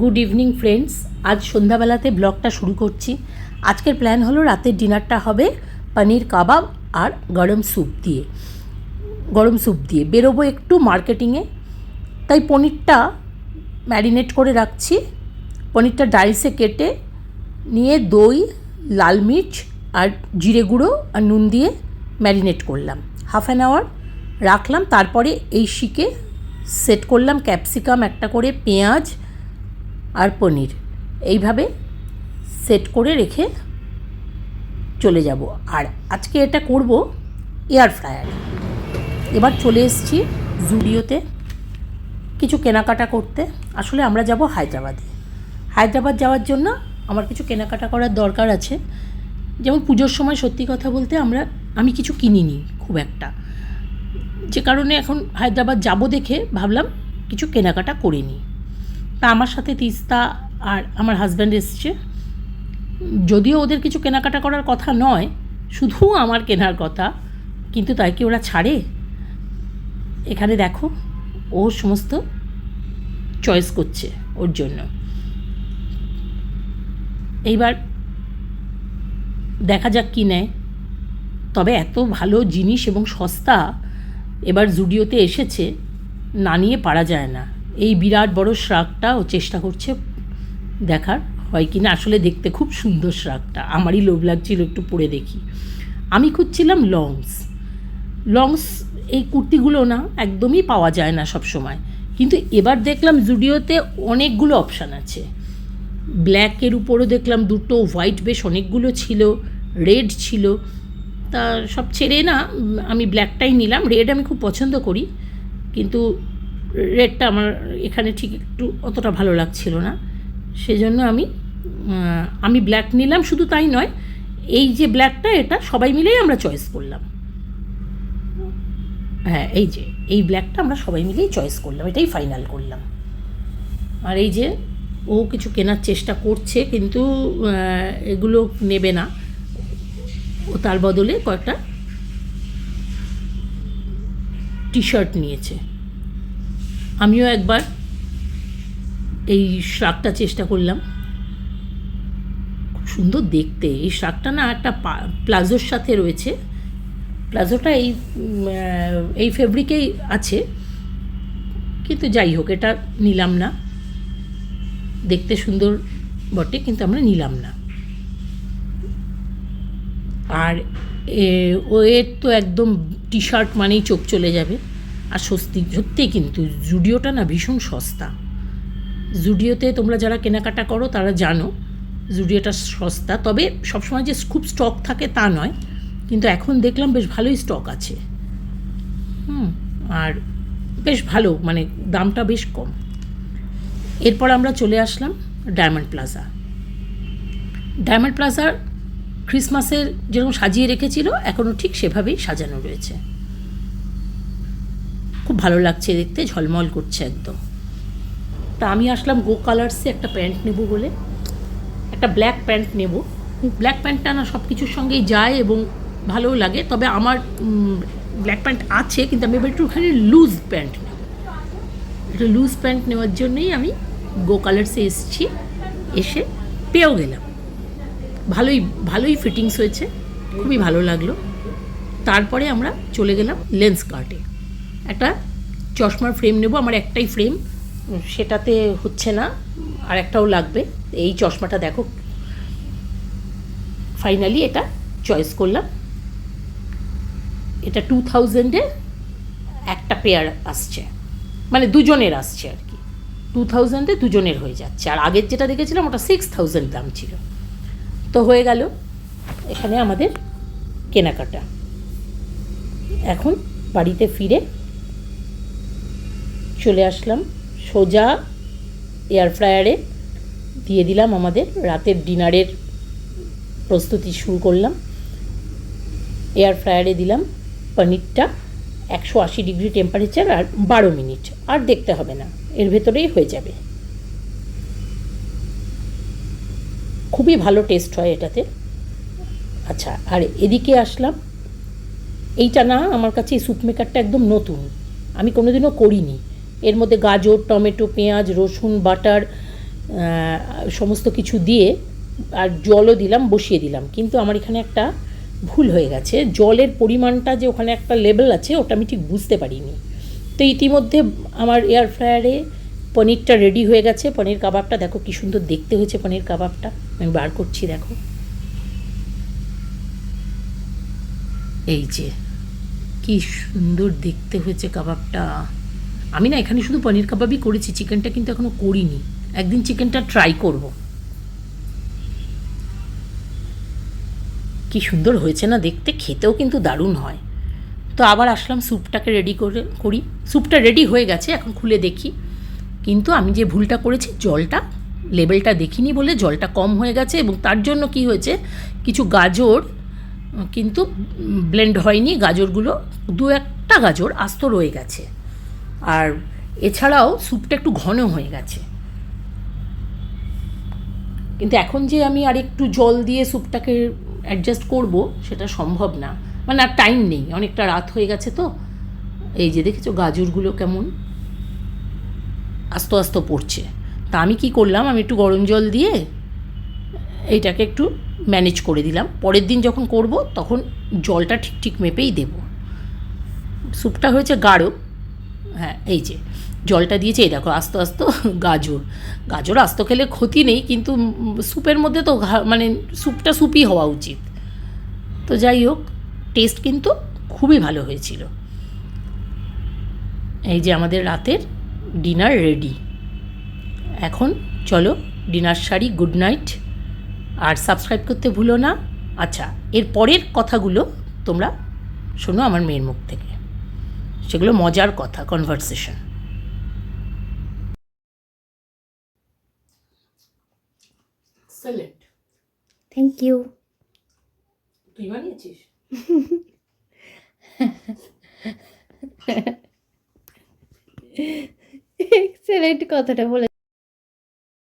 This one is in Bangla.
Good evening friends. আজ সন্ধ্যাবেলাতে ব্লগটা শুরু করছি। আজকের প্ল্যান হলো রাতের ডিনারটা হবে পনির কাবাব আর গরম স্যুপ দিয়ে বেরোবো একটু মার্কেটিংয়ে। তাই পনিরটা ম্যারিনেট করে রাখছি। পনিরটা ডাইসে কেটে নিয়ে দই, লাল মির্চ আর জিরে গুঁড়ো আর নুন দিয়ে ম্যারিনেট করলাম, হাফ অ্যান আওয়ার রাখলাম। তারপরে এই শিকে সেট করলাম ক্যাপসিকাম একটা করে, পেঁয়াজ আর পনির, এইভাবে সেট করে রেখে চলে যাব। আর আজকে এটা করব এয়ার ফ্রায়ারে। এবার চলে এসেছি জুডিওতে কিছু কেনাকাটা করতে। আসলে আমরা যাব হায়দ্রাবাদ যাওয়ার জন্য আমার কিছু কেনাকাটা করার দরকার আছে। যেমন পুজোর সময় সত্যি কথা বলতে আমি কিছু কিনিনি খুব একটা, যে কারণে এখন হায়দ্রাবাদ যাব দেখে ভাবলাম কিছু কেনাকাটা করে নিই। তা আমার সাথে তিস্তা আর আমার হাজব্যান্ড এসছে। যদিও ওদের কিছু কেনাকাটা করার কথা নয়, শুধু আমার কেনার কথা, কিন্তু তাই কি ওরা ছাড়ে? এখানে দেখো ও সমস্ত চয়েস করছে ওর জন্য। এইবার দেখা যাক কী নেয়। তবে এত ভালো জিনিস এবং সস্তা এবার জুডিওতে এসেছে, না নিয়ে পারা যায় না। এই বিরাট বড় শ্রাগটা ও চেষ্টা করছে দেখার হয় কি না। আসলে দেখতে খুব সুন্দর শ্রাগটা, আমারই লোভ লাগছিল একটু পরে দেখি। আমি খুঁজছিলাম লংস এই কুর্তিগুলো না একদমই পাওয়া যায় না সব সময়, কিন্তু এবার দেখলাম জুডিওতে অনেকগুলো অপশান আছে। ব্ল্যাকের উপরও দেখলাম দুটো, হোয়াইট বেশ অনেকগুলো ছিল, রেড ছিল। তা সব ছেড়ে না আমি ব্ল্যাকটাই নিলাম। রেড আমি খুব পছন্দ করি, কিন্তু রেডটা আমার এখানে ঠিক একটু অতটা ভালো লাগছিল না, সেজন্য আমি ব্ল্যাক নিলাম। শুধু তাই নয়, এই যে ব্ল্যাকটা, এটা সবাই মিলেই আমরা চয়েস করলাম। হ্যাঁ, এই ব্ল্যাকটা আমরা সবাই মিলেই চয়েস করলাম, এটাই ফাইনাল করলাম। আর এই যে ও কিছু কেনার চেষ্টা করছে, কিন্তু এগুলো নেবে না। ও তার বদলে কয়েকটা টি শার্ট নিয়েছে। আমিও একবার এই শ্রাগটা চেষ্টা করলাম, খুব সুন্দর দেখতে। এই শ্রাগটা না একটা প্লাজোর সাথে রয়েছে। প্লাজোটা এই ফেব্রিকেই আছে, কিন্তু যাই হোক এটা নিলাম না। দেখতে সুন্দর বটে, কিন্তু আমরা নিলাম না। আর এর তো একদম টি শার্ট মানেই চোখ চলে যাবে। আর সত্যিই কিন্তু জুডিওটা না ভীষণ সস্তা। জুডিওতে তোমরা যারা কেনাকাটা করো তারা জানো জুডিওটা সস্তা। তবে সবসময় যে খুব স্টক থাকে তা নয়, কিন্তু এখন দেখলাম বেশ ভালোই স্টক আছে। আর বেশ ভালো, মানে দামটা বেশ কম। এরপর আমরা চলে আসলাম ডায়মন্ড প্লাজার ক্রিসমাসের যেরকম সাজিয়ে রেখেছিল, এখনও ঠিক সেভাবেই সাজানো রয়েছে। খুব ভালো লাগছে দেখতে, ঝলমল করছে একদম। তা আমি আসলাম গো কালার্সে একটা প্যান্ট নেব বলে, একটা ব্ল্যাক প্যান্ট নেব। ব্ল্যাক প্যান্টটা না সব কিছুর সঙ্গেই যায় এবং ভালোও লাগে। তবে আমার ব্ল্যাক প্যান্ট আছে, কিন্তু আমি এবার একটুখানি লুজ প্যান্ট নেব। একটা লুজ প্যান্ট নেওয়ার জন্যই আমি গো কালার্সে এসে পেয়েও গেলাম। ভালোই ফিটিংস হয়েছে, খুবই ভালো লাগলো। তারপরে আমরা চলে গেলাম লেন্স কার্টে। একটা চশমার ফ্রেম নেব, আমার একটাই ফ্রেম, সেটাতে হচ্ছে না, আর একটাও লাগবে। এই চশমাটা দেখো, ফাইনালি এটা চয়েস করলাম। এটা 2000-এ একটা পেয়ার আসছে, মানে দুজনের আসছে আর কি। 2000-এ দুজনের হয়ে যাচ্ছে। আর আগের যেটা দেখেছিলাম ওটা 6000 দাম ছিল। তো হয়ে গেল এখানে আমাদের কেনাকাটা। এখন বাড়িতে ফিরে চলে আসলাম সোজা এয়ার ফ্রায়ারে, দিয়ে দিলাম আমাদের রাতের ডিনারের প্রস্তুতি শুরু করলাম। এয়ার ফ্রায়ারে দিলাম পনিরটা, 180 ডিগ্রি টেম্পারেচার, আর 12 মিনিট। আর দেখতে হবে না, এর ভেতরেই হয়ে যাবে। খুবই ভালো টেস্ট হয় এটাতে। আচ্ছা, আর এদিকে আসলাম, এইটা না আমার কাছে এই স্যুপ মেকারটা একদম নতুন, আমি কোনোদিনও করিনি। এর মধ্যে গাজর, টমেটো, পেঁয়াজ, রসুন, বাটার সমস্ত কিছু দিয়ে আর জলও দিলাম, বসিয়ে দিলাম। কিন্তু আমার এখানে একটা ভুল হয়ে গেছে, জলের পরিমাণটা যে ওখানে একটা লেভেল আছে ওটা আমি ঠিক বুঝতে পারিনি। তো ইতিমধ্যে আমার এয়ার ফ্রায়ারে পনিরটা রেডি হয়ে গেছে। পনির কাবাবটা দেখো কী সুন্দর দেখতে হয়েছে। পনির কাবাবটা আমি বার করছি, দেখো এই যে কি সুন্দর দেখতে হয়েছে কাবাবটা। আমি না এখানে শুধু পনির কাবাবই করেছি, চিকেনটা কিন্তু এখনও করিনি। একদিন চিকেনটা ট্রাই করব। কি সুন্দর হয়েছে না দেখতে, খেতেও কিন্তু দারুণ হয়। তো আবার আসলাম স্যুপটাকে রেডি করি। স্যুপটা রেডি হয়ে গেছে, এখন খুলে দেখি। কিন্তু আমি যে ভুলটা করেছি, জলটা লেভেলটা দেখিনি বলে জলটা কম হয়ে গেছে, এবং তার জন্য কি হয়েছে, কিছু গাজর কিন্তু ব্লেন্ড হয়নি। গাজরগুলো দু একটা গাজর আস্ত রয়ে গেছে। আর এছাড়াও স্যুপটা একটু ঘন হয়ে গেছে। কিন্তু এখন যে আমি আরেকটু জল দিয়ে স্যুপটাকে অ্যাডজাস্ট করব সেটা সম্ভব না, মানে আর টাইম নেই, অনেকটা রাত হয়ে গেছে। তো এই যে দেখেছো গাজরগুলো কেমন আস্তে আস্তে পড়ছে। তা আমি কি করলাম, আমি একটু গরম জল দিয়ে এইটাকে একটু ম্যানেজ করে দিলাম। পরের দিন যখন করব তখন জলটা ঠিক ঠিক মেপেই দেব। স্যুপটা হয়েছে গাঢ়। হ্যাঁ, এই যে জলটা দিয়েছে, এই দেখো আস্তে আস্তে গাজর। গাজর আস্ত খেলে ক্ষতি নেই, কিন্তু স্যুপের মধ্যে তো মানে স্যুপটা স্যুপই হওয়া উচিত। তো যাই হোক, টেস্ট কিন্তু খুবই ভালো হয়েছিল। এই যে আমাদের রাতের ডিনার রেডি। এখন চলো ডিনার সারি। Good night. আর সাবস্ক্রাইব করতে ভুলো না। আচ্ছা, এর পরের কথাগুলো তোমরা শোনো আমার মেয়ের মুখ থেকে, সেগুলো মজার কথা, কনভারসেশন। এক্সেলেন্ট। Thank you. তুই বানিয়েছিস? এক্সেলেন্ট কথাটা বলে